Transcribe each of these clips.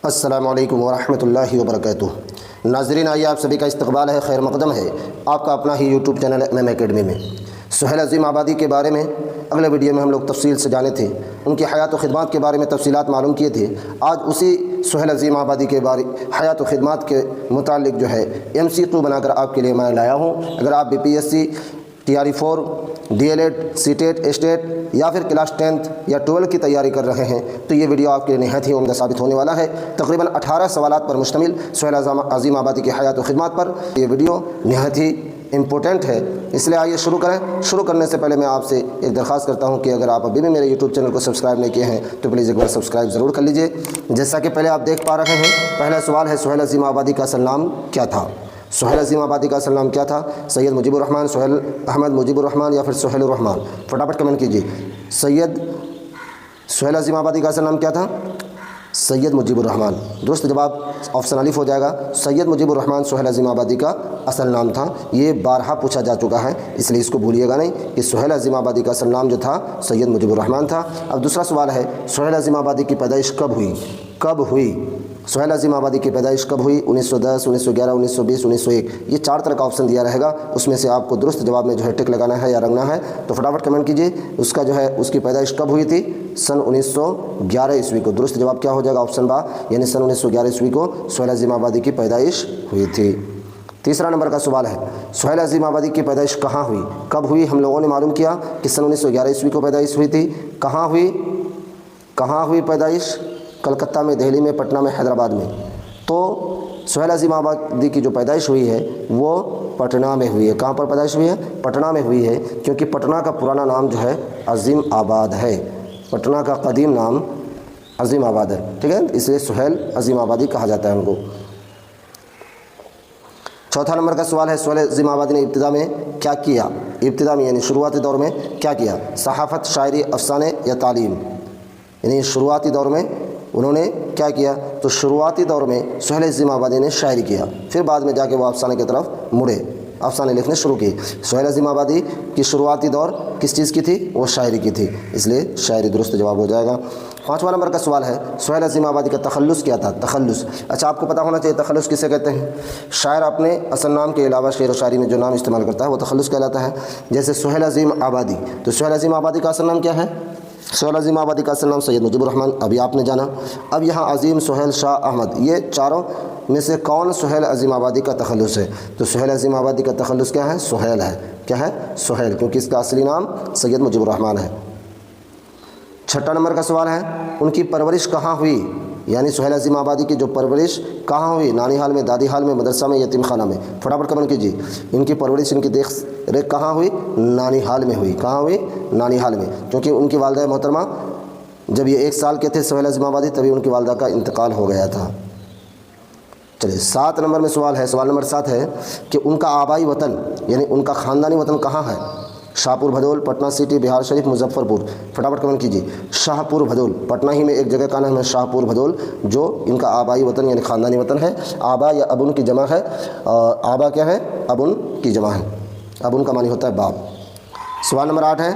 السلام علیکم ورحمۃ اللہ وبرکاتہ۔ ناظرین، آئیے آپ سبھی کا استقبال ہے، خیر مقدم ہے آپ کا اپنا ہی یوٹیوب چینل MM اکیڈمی میں۔ سہیل عظیم آبادی کے بارے میں اگلے ویڈیو میں ہم لوگ تفصیل سے جانے تھے، ان کی حیات و خدمات کے بارے میں تفصیلات معلوم کیے تھے۔ آج اسی سہیل عظیم آبادی کے بارے حیات و خدمات کے متعلق جو ہے MC2 بنا کر آپ کے لیے میں لایا ہوں۔ اگر آپ BPSC TRE4 DLED CTET STET یا پھر کلاس 10 یا 12 کی تیاری کر رہے ہیں تو یہ ویڈیو آپ کے لیے نہایت ہی عمدہ ثابت ہونے والا ہے۔ تقریباً 18 سوالات پر مشتمل سہیل عظیم آبادی کی حیات و خدمات پر یہ ویڈیو نہایت ہی امپورٹنٹ ہے، اس لیے آئیے شروع کریں۔ شروع کرنے سے پہلے میں آپ سے ایک درخواست کرتا ہوں کہ اگر آپ ابھی بھی میرے یوٹیوب چینل کو سبسکرائب نہیں کیے ہیں تو پلیز ایک بار سبسکرائب ضرور کر لیجئے۔ جیسا کہ پہلے آپ دیکھ پا رہے ہیں، پہلا سوال ہے سہیل عظیم آبادی کا اصل نام کیا تھا؟ سہیل عظیم آبادی کا اصل نام کیا تھا؟ سید مجیب الرحمن، سہیل احمد مجیب الرحمن یا پھر سہیل الرحمن؟ فٹافٹ کمنٹ کیجیے۔ سہیل عظیم آبادی کا اصل نام کیا تھا؟ سید مجیب الرحمن۔ درست جواب آپشن الف ہو جائے گا۔ سید مجیب الرحمن سہیل عظیم آبادی کا اصل نام تھا۔ یہ بارہا پوچھا جا چکا ہے، اس لیے اس کو بھولیے گا نہیں کہ سہیل عظیم آبادی کا اصل نام جو تھا سید مجیب الرحمن تھا۔ اب دوسرا سوال ہے سہیل عظیم آبادی کی پیدائش کب ہوئی؟ کب ہوئی سہیل عظیم آبادی کی پیدائش کب ہوئی؟ 1910، 1911، 1920، 1901۔ یہ 4 طرح کا آپشن دیا رہے گا، اس میں سے آپ کو درست جواب میں جو ہے ٹک لگانا ہے یا رنگنا ہے، تو فٹافٹ کمنٹ کیجیے۔ اس کا جو ہے اس کی پیدائش کب ہوئی تھی؟ سن 1911 عیسوی کو۔ درست جواب کیا ہو جائے گا؟ آپشن با، یعنی سن 1911 عیسوی کو سہیل عظیم آبادی کی پیدائش ہوئی تھی۔ تیسرا نمبر کا سوال ہے سہیل عظیم آبادی کی پیدائش کہاں ہوئی؟ کب ہوئی؟ ہم لوگوں نے معلوم کیا کہ سن 1911 عیسوی کو پیدائش ہوئی تھی۔ کہاں ہوئی؟ کہاں ہوئی پیدائش؟ کلکتہ میں، دہلی میں، پٹنہ میں، حیدرآباد میں۔ تو سہیل عظیم آبادی کی جو پیدائش ہوئی ہے وہ پٹنہ میں ہوئی ہے۔ کہاں پر پیدائش ہوئی ہے؟ پٹنہ میں ہوئی ہے، کیونکہ پٹنہ کا پرانا نام جو ہے عظیم آباد ہے۔ پٹنہ کا قدیم نام عظیم آباد ہے، ٹھیک ہے، اس لیے سہیل عظیم آبادی کہا جاتا ہے ان کو۔ چوتھا نمبر کا سوال ہے سہیل عظیم آبادی نے ابتدا میں کیا کیا؟ ابتدا میں یعنی شروعاتی دور میں کیا کیا؟ صحافت، شاعری، افسانے یا تعلیم؟ یعنی شروعاتی دور میں انہوں نے کیا کیا؟ تو شروعاتی دور میں سہیل عظیم آبادی نے شاعری کیا، پھر بعد میں جا کے وہ افسانے کی طرف مڑے، افسانے لکھنے شروع کی۔ سہیل عظیم آبادی کی شروعاتی دور کس چیز کی تھی؟ وہ شاعری کی تھی، اس لیے شاعری درست جواب ہو جائے گا۔ 5واں نمبر کا سوال ہے سہیل عظیم آبادی کا تخلص کیا تھا؟ تخلص، اچھا آپ کو پتہ ہونا چاہیے تخلص کسے کہتے ہیں۔ شاعر اپنے اصل نام کے علاوہ شعر و شاعری میں جو نام استعمال کرتا ہے وہ تخلص کہلاتا ہے۔ جیسے سہیل عظیم آبادی، تو سہیل عظیم آبادی کا اصل نام کیا ہے؟ سہیل عظیم آبادی کا اصل نام سید مجیب الرحمن، ابھی آپ نے جانا۔ اب یہاں عظیم، سہیل، شاہ، احمد، یہ چاروں میں سے کون سہیل عظیم آبادی کا تخلص ہے؟ تو سہیل عظیم آبادی کا تخلص کیا ہے؟ سہیل ہے۔ کیا ہے؟ سہیل، کیونکہ اس کا اصلی نام سید مجیب الرحمن ہے۔ 6واں نمبر کا سوال ہے ان کی پرورش کہاں ہوئی؟ یعنی سہیل عظیم آبادی کی جو پرورش کہاں ہوئی؟ نانی حال میں، دادی حال میں، مدرسہ میں، یتیم خانہ میں؟ فٹافٹ کمنٹ کیجیے۔ ان کی پرورش، ان کی دیکھ ریکھ کہاں ہوئی؟ نانی حال میں ہوئی۔ کہاں ہوئی؟ نانی حال میں، کیونکہ ان کی والدہ محترمہ جب یہ 1 سال کے تھے سہیل عظیم آبادی تبھی ان کی والدہ کا انتقال ہو گیا تھا۔ چلیے 7 نمبر میں سوال ہے، سوال نمبر 7 ہے کہ ان کا آبائی وطن یعنی ان کا خاندانی وطن کہاں ہے؟ شاہپور بھدول، پٹنہ سٹی، بہار شریف، مظفر پور؟ فٹافٹ کمنٹ کیجیے۔ شاہپور بھدول، پٹنہ ہی میں ایک جگہ کا نام ہے شاہپور بھدول، جو ان کا آبائی وطن یعنی خاندانی وطن ہے۔ آبا یا ابن کی جمع ہے، آبا کیا ہے؟ ابن کی جمع ہے، ابن کا معنی ہوتا ہے باپ۔ سوال نمبر 8 ہے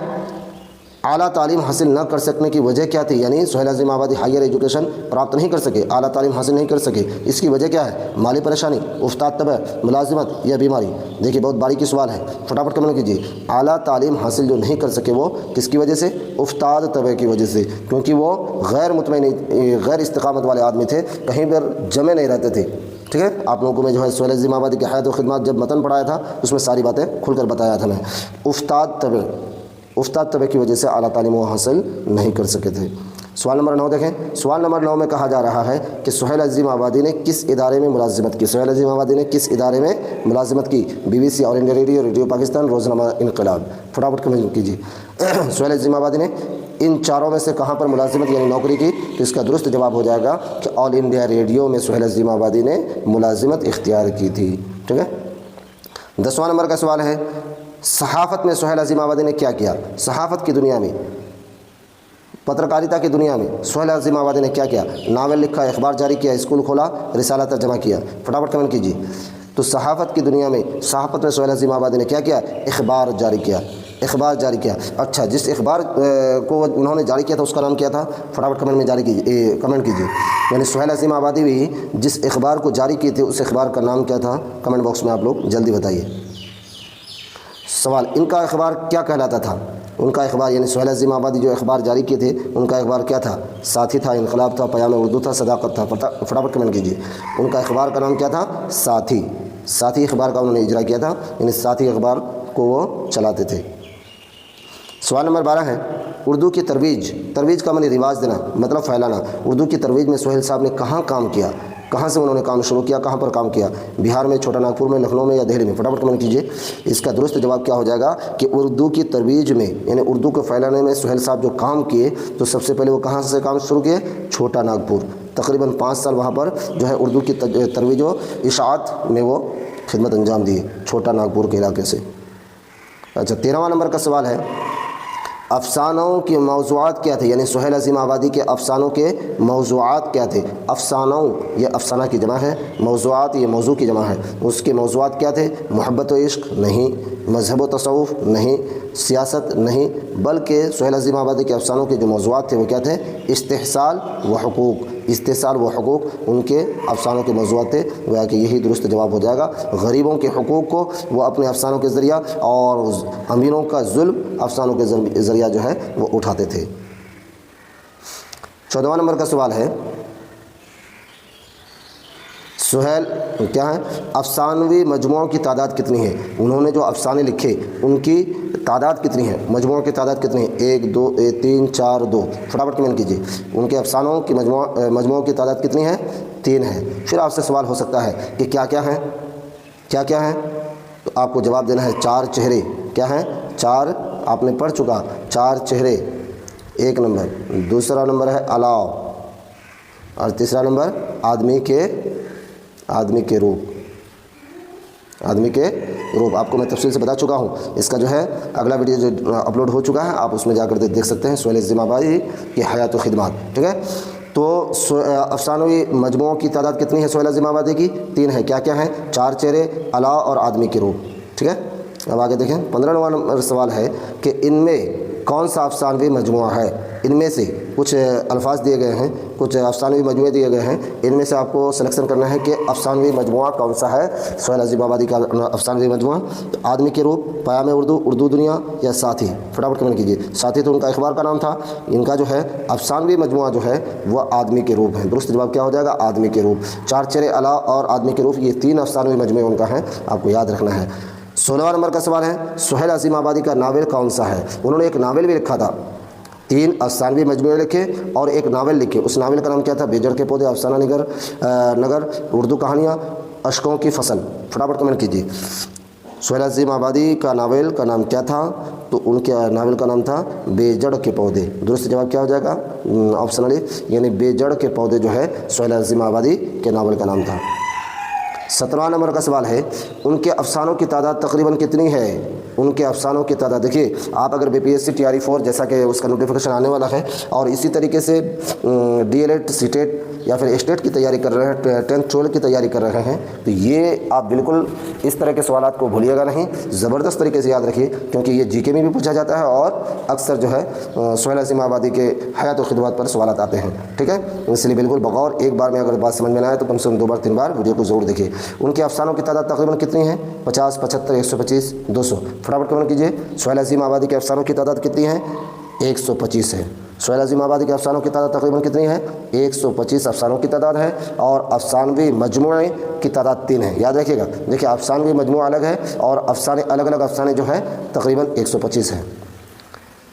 اعلیٰ تعلیم حاصل نہ کر سکنے کی وجہ کیا تھی؟ یعنی سہیل عظیم آبادی ہائر ایجوکیشن پراپت نہیں کر سکے، اعلیٰ تعلیم حاصل نہیں کر سکے، اس کی وجہ کیا ہے؟ مالی پریشانی، افتاد طبع، ملازمت یا بیماری؟ دیکھیے بہت باریکی سوال ہے، فٹافٹ کمنٹ کیجیے۔ اعلیٰ تعلیم حاصل جو نہیں کر سکے وہ کس کی وجہ سے؟ افتاد طبع کی وجہ سے، کیونکہ وہ غیر مطمئن، غیر استقامت والے آدمی تھے، کہیں پر جمے نہیں رہتے تھے، ٹھیک ہے۔ آپ لوگوں کو میں جو ہے سہیل عظیم آبادی کی حیات و خدمات جب متن پڑھایا تھا اس میں ساری باتیں کھل کر بتایا تھا میں۔ افتاد طبع کی وجہ سے اعلیٰ تعلیم وہ حاصل نہیں کر سکے تھے۔ سوال نمبر 9 دیکھیں، سوال نمبر 9 میں کہا جا رہا ہے کہ سہیل عظیم آبادی نے کس ادارے میں ملازمت کی؟ سہیل عظیم آبادی نے کس ادارے میں ملازمت کی؟ BBC، آل انڈیا ریڈیو، ریڈیو پاکستان، روزنامہ انقلاب؟ فٹافٹ کمنٹ کیجیے۔ سہیل عظیم آبادی نے ان چاروں میں سے کہاں پر ملازمت یعنی نوکری کی؟ تو اس کا درست جواب ہو جائے گا کہ آل انڈیا ریڈیو میں سہیل عظیم آبادی نے ملازمت اختیار کی تھی، ٹھیک ہے۔ 10واں نمبر کا سوال ہے صحافت میں سہیل عظیم آبادی نے کیا کیا؟ صحافت کی دنیا میں، پترکاریتا کی دنیا میں سہیل عظیم آبادی نے کیا کیا؟ ناول لکھا، اخبار جاری کیا، اسکول کھولا، رسالہ ترجمہ کیا؟ فٹافٹ کمنٹ کیجیے۔ تو صحافت کی دنیا میں، صحافت میں سہیل عظیم آبادی نے کیا کیا؟ اخبار جاری کیا، اخبار جاری کیا۔ اچھا، جس اخبار کو انہوں نے جاری کیا تھا اس کا نام کیا تھا؟ فٹافٹ کمنٹ میں کمنٹ کیجیے۔ یعنی سہیل عظیم آبادی بھی جس اخبار کو جاری کیے تھے اس اخبار کا نام کیا تھا؟ کمنٹ باکس میں آپ لوگ جلدی بتائیے۔ سوال، ان کا اخبار کیا کہلاتا تھا؟ ان کا اخبار یعنی سہیل عظیم آبادی جو اخبار جاری کیے تھے ان کا اخبار کیا تھا؟ ساتھی تھا، انقلاب تھا، پیام اردو تھا، صداقت تھا؟ فٹافٹ کمنٹ کیجیے۔ ان کا اخبار کا نام کیا تھا؟ ساتھی۔ ساتھی اخبار کا انہوں نے اجرا کیا تھا، یعنی ساتھی اخبار کو وہ چلاتے تھے۔ سوال نمبر 12 ہے اردو کی ترویج۔ ترویج کا معنی رواج دینا، مطلب پھیلانا۔ اردو کی ترویج میں سہیل صاحب نے کہاں کام کیا؟ کہاں سے انہوں نے کام شروع کیا؟ کہاں پر کام کیا؟ بہار میں، چھوٹا ناگپور میں، لکھنؤ میں یا دہلی میں؟ فٹافٹ کمنٹ کیجیے۔ اس کا درست جواب کیا ہو جائے گا کہ اردو کی ترویج میں یعنی اردو کو پھیلانے میں سہیل صاحب جو کام کیے تو سب سے پہلے وہ کہاں سے کام شروع کیے؟ چھوٹا ناگپور۔ تقریباً 5 سال وہاں پر جو ہے اردو کی ترویج و اشاعت میں وہ خدمت انجام دیے چھوٹا ناگپور کے علاقے سے۔ اچھا 13واں نمبر کا سوال ہے افسانوں کے موضوعات کیا تھے؟ یعنی سہیل عظیم آبادی کے افسانوں کے موضوعات کیا تھے؟ افسانوں یہ افسانہ کی جمع ہے، موضوعات یہ موضوع کی جمع ہے۔ اس کے موضوعات کیا تھے؟ محبت و عشق نہیں، مذہب و تصوف نہیں، سیاست نہیں، بلکہ سہیل عظیم آبادی کے افسانوں کے جو موضوعات تھے وہ کیا تھے؟ استحصال و حقوق۔ استحصال و حقوق ان کے افسانوں کے موضوعات تھے، گویا کہ یہی درست جواب ہو جائے گا۔ غریبوں کے حقوق کو وہ اپنے افسانوں کے ذریعہ اور امیروں کا ظلم افسانوں کے ذریعہ جو ہے وہ اٹھاتے تھے۔ 14واں نمبر کا سوال ہے سہیل کیا ہے افسانوی مجموعوں کی تعداد کتنی ہے؟ انہوں نے جو افسانے لکھے ان کی تعداد کتنی ہے؟ مجموعوں کی تعداد کتنی ہے؟ 1 2 3 4 2 فٹافٹ کمنٹ کیجیے۔ ان کے افسانوں کی مجموعوں کی تعداد کتنی ہے؟ 3 ہے۔ پھر آپ سے سوال ہو سکتا ہے کہ کیا کیا ہیں؟ کیا کیا ہیں؟ تو آپ کو جواب دینا ہے 4 چہرے۔ کیا ہیں؟ 4 آپ نے پڑھ چکا، 4 چہرے 1 نمبر، دوسرا نمبر ہے الاؤ، اور تیسرا نمبر آدمی کے روپ۔ آدمی کے روپ آپ کو میں تفصیل سے بتا چکا ہوں۔ اس کا جو ہے اگلا ویڈیو جو اپلوڈ ہو چکا ہے آپ اس میں جا کر دیکھ سکتے ہیں، سہیل عظیم آبادی کی حیات و خدمات، ٹھیک ہے۔ تو افسانوی مجموعوں کی تعداد کتنی ہے سہیل عظیم آبادی کی؟ 3 ہے۔ کیا کیا ہیں؟ 4 چہرے، الاؤ اور آدمی کے روپ، ٹھیک ہے۔ اب آگے دیکھیں 15واں نمبر سوال ہے کہ ان میں کون سا افسانوی مجموعہ ہے؟ ان میں سے کچھ الفاظ دیے گئے ہیں، کچھ افسانوی مجموعے دیے گئے ہیں، ان میں سے آپ کو سلیکشن کرنا ہے کہ افسانوی مجموعہ کون سا ہے سہیل عظیم آبادی کا افسانوی مجموعہ۔ تو آدمی کے روپ، پیام اردو، اردو دنیا یا ساتھی؟ فٹافٹ کمنٹ کیجیے۔ ساتھی تو ان کا اخبار کا نام تھا، ان کا جو ہے افسانوی مجموعہ جو ہے وہ آدمی کے روپ ہے۔ درست جواب کیا ہو جائے گا؟ آدمی کے روپ۔ 4 چہرے، الاؤ اور آدمی کے روپ، یہ 3 افسانوی مجموعے ان کا ہیں، آپ کو یاد رکھنا ہے۔ 16واں نمبر کا سوال ہے سہیل عظیم آبادی کا ناول کون سا ہے؟ انہوں نے ایک ناول بھی لکھا تھا، 3 افسانوی مجموعے لکھے اور ایک ناول لکھے۔ اس ناول کا نام کیا تھا؟ بیجڑ کے پودے، افسانہ نگر، اردو کہانیاں، اشکوں کی فصل۔ فٹافٹ کمنٹ کیجیے۔ سہیل عظیم آبادی کا ناول کا نام کیا تھا؟ تو ان کے ناول کا نام تھا بیجڑ کے پودے۔ درست جواب کیا ہو جائے گا؟ آپشن اے یعنی بیجڑ کے پودے جو ہے سہیل عظیم آبادی کے ناول کا نام تھا۔ 17واں نمبر کا سوال ہے ان کے افسانوں کی تعداد تقریباً کتنی ہے؟ ان کے افسانوں کی تعداد دیکھیے آپ اگر BPSC TRE 4 جیسا کہ اس کا نوٹیفیکیشن آنے والا ہے اور اسی طریقے سے DLED CTET یا پھر اسٹیٹ کی تیاری کر رہے ہیں، 10th 12 کی تیاری کر رہے ہیں، تو یہ آپ بالکل اس طرح کے سوالات کو بھولیے گا نہیں، زبردست طریقے سے یاد رکھیے کیونکہ یہ GK میں بھی پوچھا جاتا ہے اور اکثر جو ہے سہیل عظیم آبادی کے حیات و خدمات پر سوالات آتے ہیں، ٹھیک ہے۔ اس لیے بالکل بغور ایک بار میں اگر بات سمجھ میں نہ آئے تو کم سے کم 2 بار 3 بار ویڈیو کو ضرور دیکھیے۔ ان کے افسانوں کی تعداد تقریباً کتنی ہے؟ 50 75 125 200 فٹافٹ کمنٹ کیجیے۔ سہیل عظیم آبادی کے افسانوں کی تعداد کتنی ہے؟ 125 ہے۔ سہیل عظیم آبادی کے افسانوں کی تعداد تقریباً کتنی ہے؟ 125 افسانوں کی تعداد ہے اور افسانوی مجموعے کی تعداد 3 ہے، یاد رکھیے گا۔ دیکھیے افسانوی مجموعہ الگ ہے اور افسانے الگ الگ افسانے جو ہے تقریباً 125 ہے۔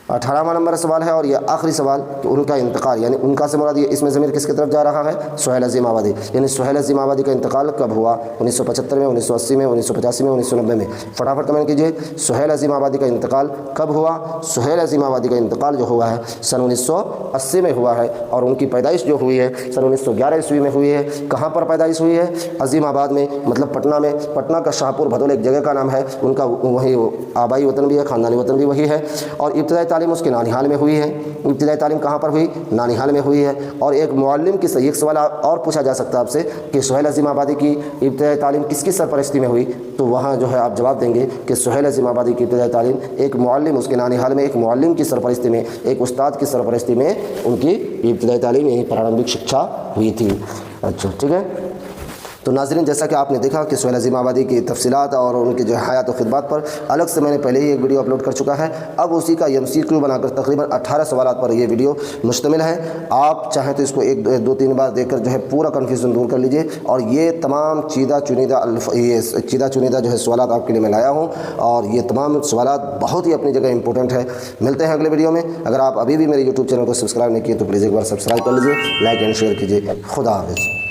18واں نمبر سوال ہے اور یہ آخری سوال کہ ان کا انتقال یعنی ان کا سے مراد یہ اس میں ضمیر کس کی طرف جا رہا ہے؟ سہیل عظیم آبادی، یعنی سہیل عظیم آبادی کا انتقال کب ہوا؟ 1975 میں، 1980 میں، 1985 میں، 1990 میں؟ فٹافٹ کمنٹ کیجیے۔ سہیل عظیم آبادی کا انتقال کب ہوا؟ سہیل عظیم آبادی کا انتقال جو ہوا ہے سن 1980 میں ہوا ہے اور ان کی پیدائش جو ہوئی ہے سن 1911 عیسوی میں ہوئی ہے۔ کہاں پر پیدائش ہوئی ہے؟ عظیم آباد میں، مطلب پٹنہ میں۔ پٹنہ کا شاہپور بھدول ایک جگہ کا نام ہے، ان کا وہی آبائی وطن بھی ہے، خاندانی وطن بھی وہی ہے، اور ابتدائی تعلیم اس کے نانیہال میں ہوئی ہے. ابتدائی تعلیم کہاں پر ہوئی؟ نانیہال میں ہوئی ہے. اور ایک معلم کی ایک سوال اور پوچھا جا سکتا ہے آپ سے کہ سہیل عظیم آبادی کی ابتدائی تعلیم کس کی سرپرستی میں ہوئی؟ تو وہاں جو ہے آپ جواب دیں گے کہ سہیل عظیم آبادی کی ابتدائی تعلیم ایک معلم، اس کے نانیہال میں ایک معلم کی سرپرستی میں، ایک استاد کی سرپرستی میں ان کی ابتدائی تعلیم یعنی پرارمبک شکشا ہوئی تھی. اچھا ٹھیک ہے. تو ناظرین، جیسا کہ آپ نے دیکھا کہ سہیل عظیم آبادی کی تفصیلات اور ان کی جو حیات و خدمات پر الگ سے میں نے پہلے ہی ایک ویڈیو اپلوڈ کر چکا ہے. اب اسی کا MCQ بنا کر تقریباً 18 سوالات پر یہ ویڈیو مشتمل ہے. آپ چاہیں تو اس کو ایک دو تین بار دیکھ کر جو ہے پورا کنفیوژن دور کر لیجئے. اور یہ تمام چیدہ چنیدہ جو ہے سوالات آپ کے لیے میں لایا ہوں، اور یہ تمام سوالات بہت ہی اپنی جگہ امپورٹنٹ ہے. ملتے ہیں اگلے ویڈیو میں. اگر آپ ابھی بھی میرے YouTube چینل کو سبسکرائب نہیں کیے تو پلیز ایک بار سبسکرائب کر لیجئے، لائک اینڈ شیئر کیجئے. خدا حافظ.